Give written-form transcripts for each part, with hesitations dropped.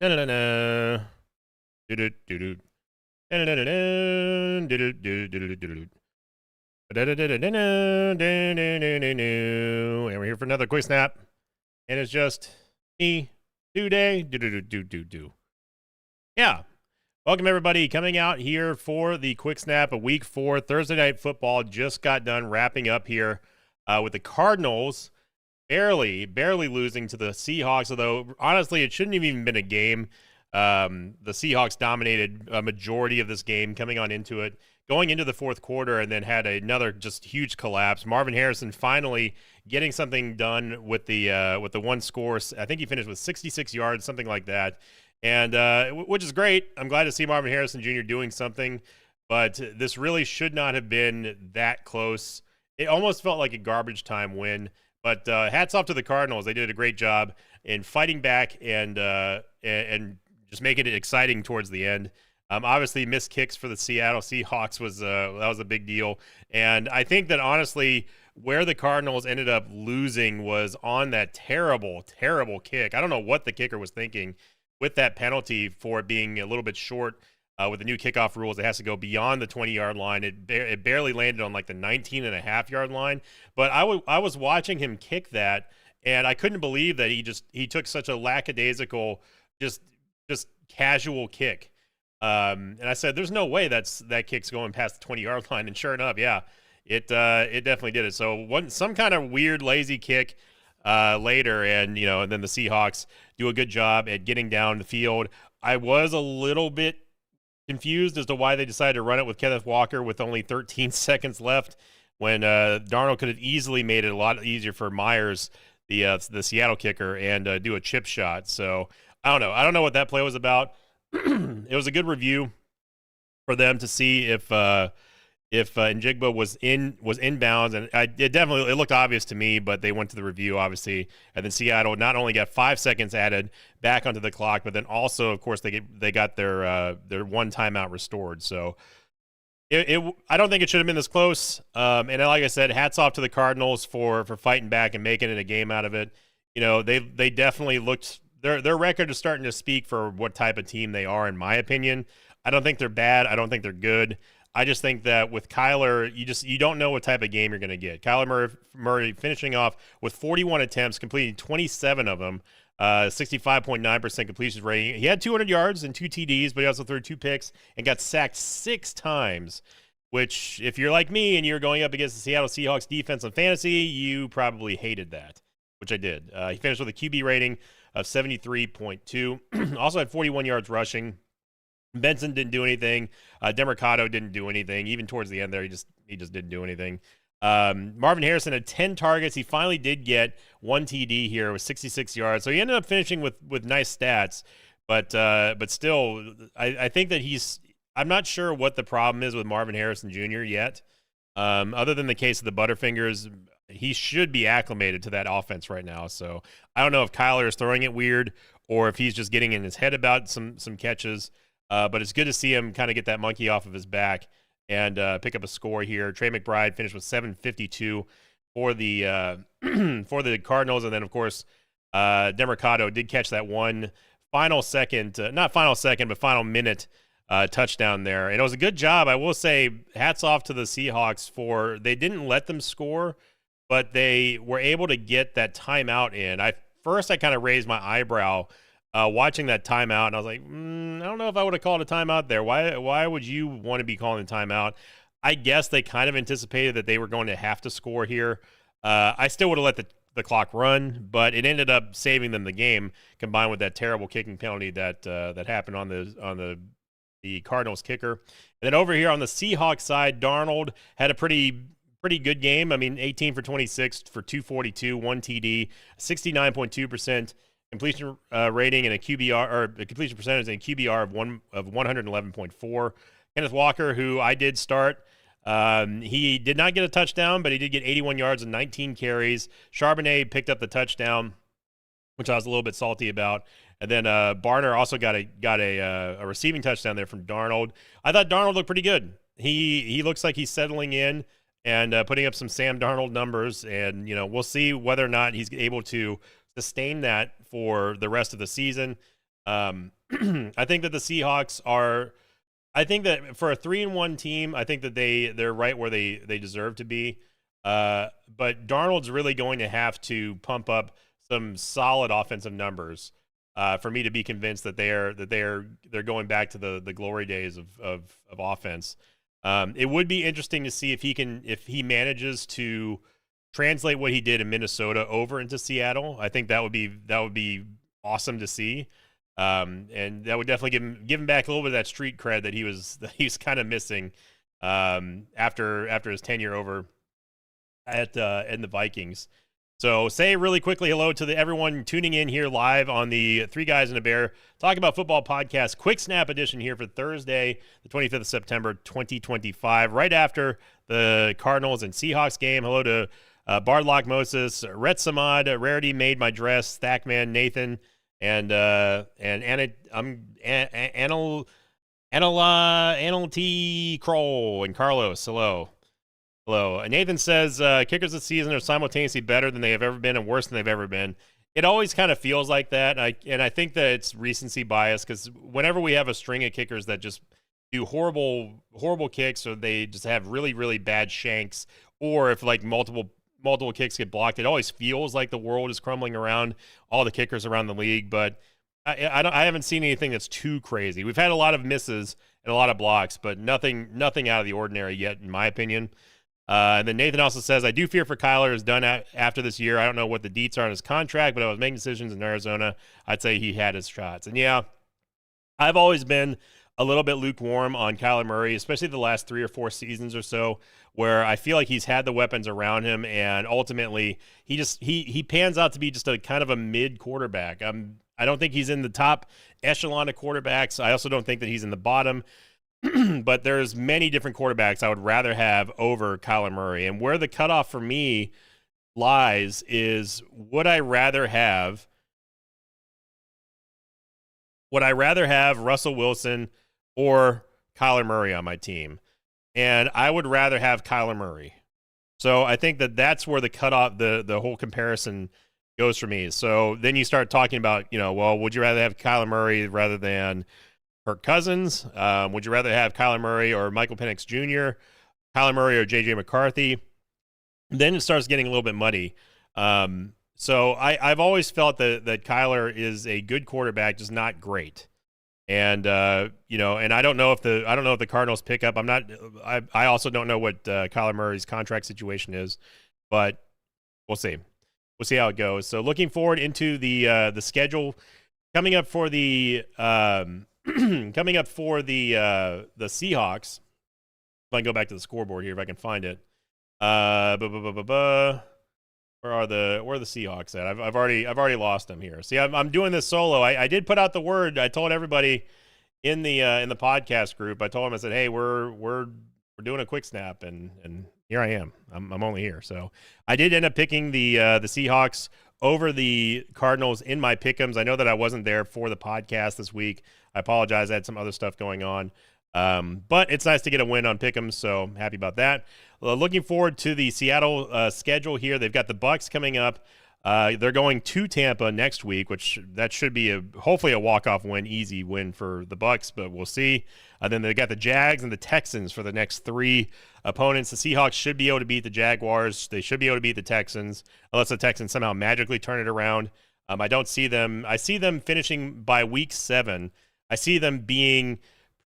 Da-da-da-da. Do-do-do-do. Da-da-da-da-da. Do-do-do-do-do-do-do. Da-da-da-da-da-da. And we're here for another quick snap. And it's just me today. Do-do-do-do-do-do. Yeah. Welcome, everybody, coming out here for the quick snap of Week 4. Thursday Night Football just got done wrapping up here with the Cardinals barely losing to the Seahawks, although, honestly, it shouldn't have even been a game. The Seahawks dominated a majority of this game coming on into it, going into the fourth quarter, and then had another just huge collapse. Marvin Harrison finally getting something done with the one score. I think he finished with 66 yards, something like that. And which is great. I'm glad to see Marvin Harrison Jr. doing something, but this really should not have been that close. It almost felt like a garbage time win, but hats off to the Cardinals. They did a great job in fighting back and just making it exciting towards the end. Obviously, missed kicks for the Seattle Seahawks was a big deal, and I think that honestly, where the Cardinals ended up losing was on that terrible kick. I don't know what the kicker was thinking with that penalty for it being a little bit short with the new kickoff rules. It has to go beyond the 20-yard line. It barely landed on like the 19.5-yard line. But I was watching him kick that, and I couldn't believe that he took such a lackadaisical, just casual kick. And I said, "There's no way that kick's going past the 20-yard line." And sure enough, yeah, it definitely did it. So some kind of weird lazy kick later, and then the Seahawks do a good job at getting down the field. I was a little bit confused as to why they decided to run it with Kenneth Walker with only 13 seconds left when Darnold could have easily made it a lot easier for Myers, the Seattle kicker, and do a chip shot. So I don't know what that play was about. It was a good review for them to see if Njigba was inbounds, and it looked obvious to me, but they went to the review, obviously, and then Seattle not only got 5 seconds added back onto the clock, but then also, of course, they got their one timeout restored. So I don't think it should have been this close. And like I said, hats off to the Cardinals for fighting back and making it a game out of it. They definitely looked. Their record is starting to speak for what type of team they are, in my opinion. I don't think they're bad. I don't think they're good. I just think that with Kyler, you don't know what type of game you're going to get. Kyler Murray finishing off with 41 attempts, completing 27 of them, 65.9% completion rating. He had 200 yards and 2 TDs, but he also threw 2 picks and got sacked 6 times, which, if you're like me and you're going up against the Seattle Seahawks defense on fantasy, you probably hated that, which I did. He finished with a QB rating of 73.2. Also had 41 yards rushing. Benson didn't do anything. Demercado didn't do anything. Even towards the end there, he just didn't do anything. Marvin Harrison had 10 targets. He finally did get 1 TD here with 66 yards. So he ended up finishing with nice stats. But still, I think that I'm not sure what the problem is with Marvin Harrison Jr. yet. Other than the case of the Butterfingers, he should be acclimated to that offense right now. So I don't know if Kyler is throwing it weird or if he's just getting in his head about some catches. But it's good to see him kind of get that monkey off of his back and pick up a score here. Trey McBride finished with 752 for the for the Cardinals, and then of course Demercado did catch that one final minute touchdown there, and it was a good job. I will say, hats off to the Seahawks they didn't let them score, but they were able to get that timeout in. I kind of raised my eyebrow watching that timeout, and I was like, I don't know if I would have called a timeout there. Why would you want to be calling a timeout? I guess they kind of anticipated that they were going to have to score here. I still would have let the clock run, but it ended up saving them the game, combined with that terrible kicking penalty that happened on the Cardinals kicker. And then over here on the Seahawks side, Darnold had a pretty good game. I mean, 18 for 26 for 242, 1 TD, 69.2% completion rating and a QBR, or a completion percentage and a QBR of 111.4. Kenneth Walker, who I did start, he did not get a touchdown, but he did get 81 yards and 19 carries. Charbonnet picked up the touchdown, which I was a little bit salty about. And then Barner also got a receiving touchdown there from Darnold. I thought Darnold looked pretty good. He looks like he's settling in and putting up some Sam Darnold numbers. And we'll see whether or not he's able to sustain that for the rest of the season. I think that the Seahawks are. I think that for a 3-1 team, I think that they're right where they deserve to be. But Darnold's really going to have to pump up some solid offensive numbers for me to be convinced that they're going back to the glory days of offense. It would be interesting to see if he manages to translate what he did in Minnesota over into Seattle. I think that would be awesome to see. And that would definitely give him back a little bit of that street cred that he's kind of missing after his tenure over at in the Vikings. So say really quickly hello to everyone tuning in here live on the Three Guys and a Bear Talk About Football podcast, quick snap edition here for Thursday, the 25th of September, 2025, right after the Cardinals and Seahawks game. Hello to Bardlock Moses, Rhett Samad, Rarity Made My Dress, Thackman, Nathan, and Anil T. Kroll and Carlos. Hello. And Nathan says kickers this season are simultaneously better than they have ever been and worse than they've ever been. It always kind of feels like that, and I think that it's recency bias because whenever we have a string of kickers that just do horrible kicks, or they just have really, really bad shanks, or if like multiple kicks get blocked, it always feels like the world is crumbling around all the kickers around the league. But I haven't seen anything that's too crazy. We've had a lot of misses and a lot of blocks, but nothing out of the ordinary yet, in my opinion. And then Nathan also says, I do fear for Kyler is done after this year. I don't know what the deets are on his contract, but I was making decisions in Arizona. I'd say he had his shots. And yeah, I've always been a little bit lukewarm on Kyler Murray, especially the last 3 or 4 seasons or so, where I feel like he's had the weapons around him, and ultimately he pans out to be just a kind of a mid quarterback. I don't think he's in the top echelon of quarterbacks. I also don't think that he's in the bottom. But there's many different quarterbacks I would rather have over Kyler Murray. And where the cutoff for me lies is, would I rather have Russell Wilson or Kyler Murray on my team? And I would rather have Kyler Murray. So I think that that's where the cutoff, the whole comparison goes for me. So then you start talking about, well, would you rather have Kyler Murray rather than Kirk Cousins? Would you rather have Kyler Murray or Michael Penix Jr., Kyler Murray or J.J. McCarthy? Then it starts getting a little bit muddy. So I've always felt that Kyler is a good quarterback, just not great. And and I don't know if the Cardinals pick up. I also don't know what Kyler Murray's contract situation is, but we'll see. We'll see how it goes. So looking forward into the schedule coming up for the Seahawks. If I can go back to the scoreboard here, if I can find it. Where are the Seahawks at? I've already lost them here. See, I'm doing this solo. I did put out the word. I told everybody in the podcast group. I told them, I said, hey, we're doing a quick snap, and here I am. I'm only here. So I did end up picking the Seahawks over the Cardinals in my pick'ems. I know that I wasn't there for the podcast this week. I apologize. I had some other stuff going on. But it's nice to get a win on pick'ems, so I'm happy about that. Looking forward to the Seattle schedule here. They've got the Bucs coming up. They're going to Tampa next week, which that should be hopefully a walk-off win, easy win for the Bucs, but we'll see. Then they got the Jags and the Texans for the next 3 opponents. The Seahawks should be able to beat the Jaguars. They should be able to beat the Texans, unless the Texans somehow magically turn it around. I don't see them. I see them finishing by week 7. I see them being.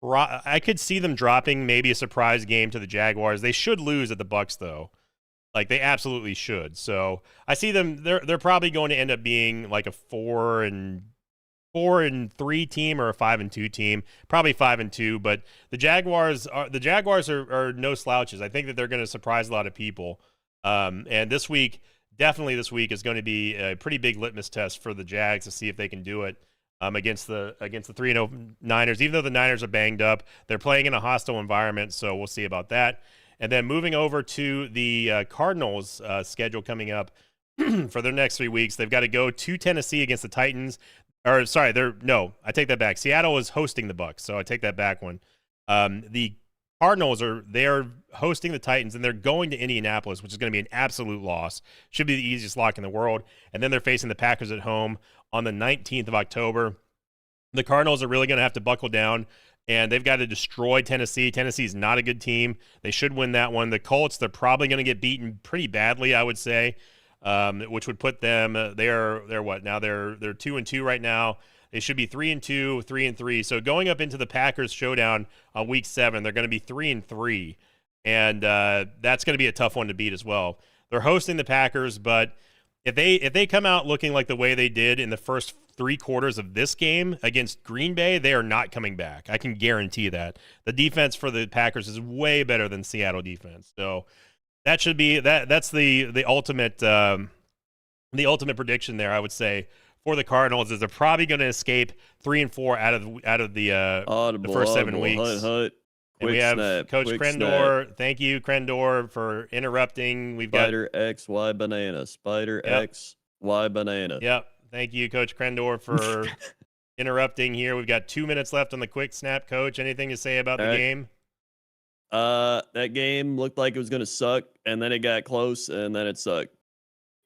I could see them dropping maybe a surprise game to the Jaguars. They should lose at the Bucs though. Like they absolutely should. So I see them. They're probably going to end up being like a 4-3 team or a 5-2 team. Probably 5-2. But the Jaguars are no slouches. I think that they're going to surprise a lot of people. And this week, definitely this week is going to be a pretty big litmus test for the Jags to see if they can do it against the 3-0 Niners. Even though the Niners are banged up, they're playing in a hostile environment. So we'll see about that. And then moving over to the Cardinals schedule coming up for their next 3 weeks, they've got to go to Tennessee against the Titans. Or sorry, I take that back. Seattle is hosting the Bucs, so I take that back one. The Cardinals they're hosting the Titans, and they're going to Indianapolis, which is going to be an absolute loss. Should be the easiest lock in the world. And then they're facing the Packers at home on the 19th of October. The Cardinals are really going to have to buckle down, and they've got to destroy Tennessee. Tennessee's not a good team. They should win that one. The Colts, they're probably going to get beaten pretty badly, I would say, which would put them. They're what now? They're 2-2 right now. They should be 3-2, 3-3. So going up into the Packers showdown on Week 7, they're going to be 3-3, and that's going to be a tough one to beat as well. They're hosting the Packers, but if they come out looking like the way they did in the first 3 quarters of this game against Green Bay, they are not coming back. I can guarantee that. The defense for the Packers is way better than Seattle defense. So that should be that's the ultimate prediction there, I would say, for the Cardinals, is they're probably going to escape 3-4 out of the first 7 weeks. Hut. And we have Coach Crendor. Snap. Thank you, Crendor, for interrupting. We've Spider got X Y banana. Spider X Y banana. Yep. Thank you, Coach Crendor, for interrupting here. We've got 2 minutes left on the quick snap, Coach. Anything to say about the game? That game looked like it was going to suck, and then it got close, and then it sucked.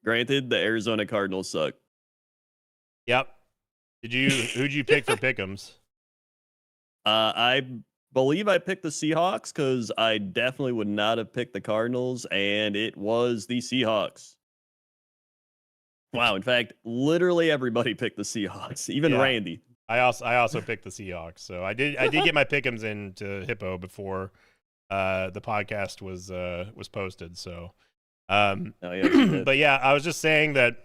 Granted, the Arizona Cardinals suck. Yep. Who'd you pick for pick'ems? I believe I picked the Seahawks because I definitely would not have picked the Cardinals, and it was the Seahawks. Wow, in fact, literally everybody picked the Seahawks, even Randy. I also picked the Seahawks. So I did get my pick'ems into Hippo before the podcast was posted. So but yeah, I was just saying that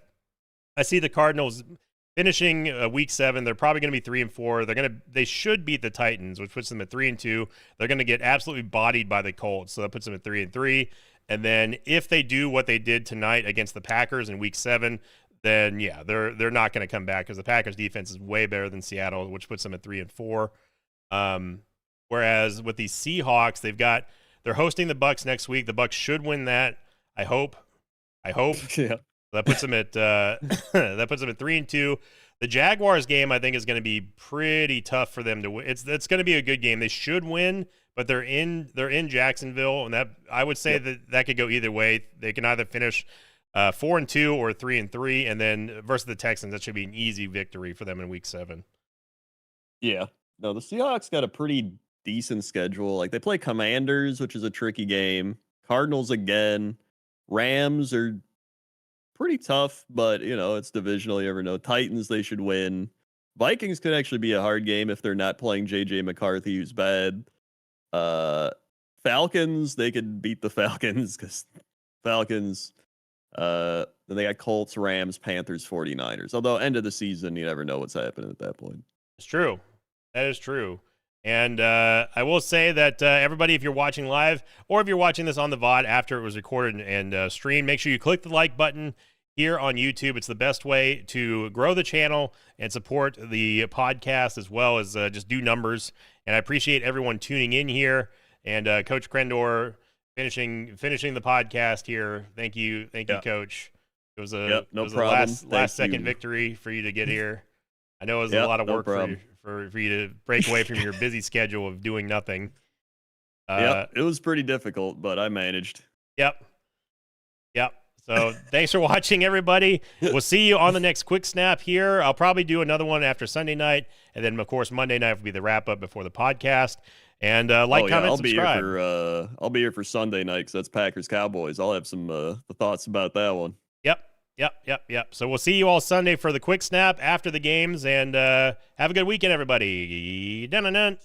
I see the Cardinals finishing Week 7. They're probably going to be 3-4. They should beat the Titans, which puts them at 3-2. They're going to get absolutely bodied by the Colts, so that puts them at 3-3. And then if they do what they did tonight against the Packers in Week 7, then yeah, they're not going to come back because the Packers defense is way better than Seattle, which puts them at 3-4. Whereas with the Seahawks, they're hosting the Bucs next week. The Bucs should win that. I hope. Yeah. That puts them at 3-2. The Jaguars game, I think, is going to be pretty tough for them to win. It's going to be a good game. They should win, but they're in Jacksonville, and that I would say that could go either way. They can either finish 4-2 or 3-3, and then versus the Texans, that should be an easy victory for them in Week 7. Yeah, no, the Seahawks got a pretty decent schedule. Like, they play Commanders, which is a tricky game. Cardinals again. Rams are pretty tough, but it's divisional. You never know. Titans, they should win. Vikings could actually be a hard game if they're not playing JJ McCarthy, who's bad. Falcons, they could beat the Falcons because Falcons. Then they got Colts, Rams, Panthers, 49ers. Although end of the season, you never know what's happening at that point. It's true. That is true. And I will say that everybody, if you're watching live or if you're watching this on the VOD after it was recorded and streamed, make sure you click the like button here on YouTube. It's the best way to grow the channel and support the podcast as well as just do numbers. And I appreciate everyone tuning in here. And Coach Crendor finishing the podcast here. Thank you, Coach. It was a last second victory for you to get here. I know it was a lot of work for you to break away from your busy schedule of doing nothing. It was pretty difficult, but I managed. Yep. So thanks for watching, everybody. We'll see you on the next Quick Snap here. I'll probably do another one after Sunday night, and then, of course, Monday night will be the wrap-up before the podcast. And comment, subscribe. I'll be here for Sunday night because that's Packers-Cowboys. I'll have some thoughts about that one. Yep. So we'll see you all Sunday for the Quick Snap after the games, and have a good weekend, everybody. Dun-dun-dun.